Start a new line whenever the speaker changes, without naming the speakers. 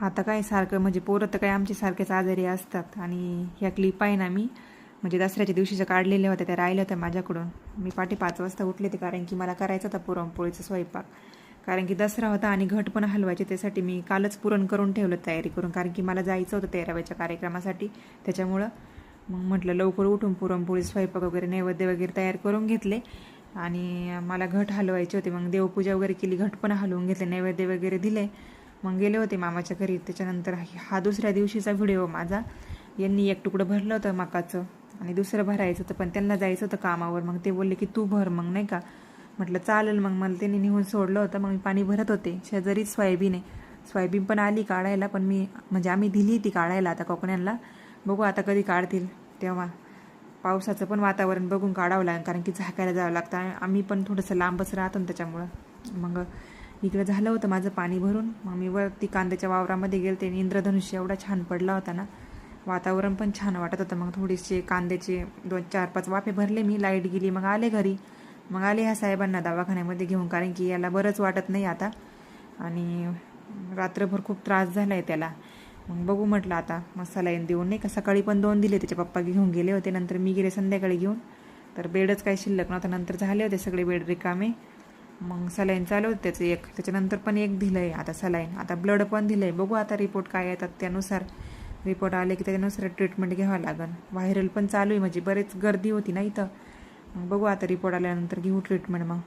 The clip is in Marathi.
आता काय सारखं म्हणजे पोरं तर काय आमचे सारखेच आजारी असतात. आणि ह्या क्लिप आहे ना, मी म्हणजे दसऱ्याच्या दिवशीच्या काढलेल्या होत्या, त्या राहिल्या होत्या माझ्याकडून. मी 5:30 वाजता उठले ते, कारण की मला करायचा होता पुरणपोळीचा स्वयंपाक. कारण की दसरा होता आणि घट पण हलवायचे, त्यासाठी मी कालच पुरण करून ठेवलं तयारी करून, कारण की मला जायचं होतं 13व्याच्या कार्यक्रमासाठी. त्याच्यामुळं मग म्हटलं लवकर उठून पुरणपोळी स्वयंपाक वगैरे नैवेद्य वगैरे तयार करून घेतले. आणि मला घट हलवायचे होते. मग देवपूजा वगैरे केली, घट पण हलवून घेतले, नैवेद्य वगैरे दिले. मग गेले होते मामाच्या घरी. त्याच्यानंतर हा दुसऱ्या दिवशीचा व्हिडिओ माझा. यांनी एक तुकडं भरलं होतं मकाचं आणि दुसरं भरायचं होतं, पण त्यांना जायचं होतं कामावर. मग ते बोलले की तू भर मग, नाही का. म्हटलं चालेल. मग मला त्यांनी नेऊन सोडलं होतं. मग मी पाणी भरत होते. शेजारीच सोयाबीन आहे. सोयाबीन पण आली काढायला, पण मी म्हणजे आम्ही दिली ती काढायला आता कोकण्यांना. बघू आता कधी काढतील तेव्हा. पावसाचं पण वातावरण बघून काढावं लागेल, कारण की झाकायला जावं लागतं. आम्ही पण थोडंसं लांबच राहतो ना, त्याच्यामुळं. मग इकडे झालं होतं माझं पाणी भरून. मग मी वरती कांद्याच्या वावरामध्ये गेले. ते इंद्रधनुष्य एवढा छान पडला होता ना, वातावरण पण छान वाटत होतं. मग थोडीसे कांद्याचे 2-4-5 वाफे भरले मी. लाईट गेली, मग आले घरी. मग आले ह्या साहेबांना दवाखान्यामध्ये घेऊन, कारण की याला बरंच वाटत नाही आता आणि रात्रभर खूप त्रास झाला आहे त्याला. मग बघू म्हटलं आता मग सलाईन देऊन, नाही का. सकाळी पण 2 दिले, त्याचे पप्पा घेऊन गेले होते. नंतर मी गेले संध्याकाळी घेऊन. तर बेडच काही शिल्लक नव्हता. नंतर झाले होते सगळे बेड रिकामे. मग सलाईन चालू होतं त्याचं एक. त्याच्यानंतर पण एक दिलं आहे आता सलाईन. आता ब्लड पण दिलं आहे. बघू आता रिपोर्ट काय येतात त्यानुसार. रिपोर्ट आले की त्याच्यानुसार ट्रीटमेंट घ्यावं लागेल. व्हायरल पण चालू आहे, म्हणजे बरेच गर्दी होती ना इथं. मग बघू आता रिपोर्ट आल्यानंतर घेऊ ट्रीटमेंट मग.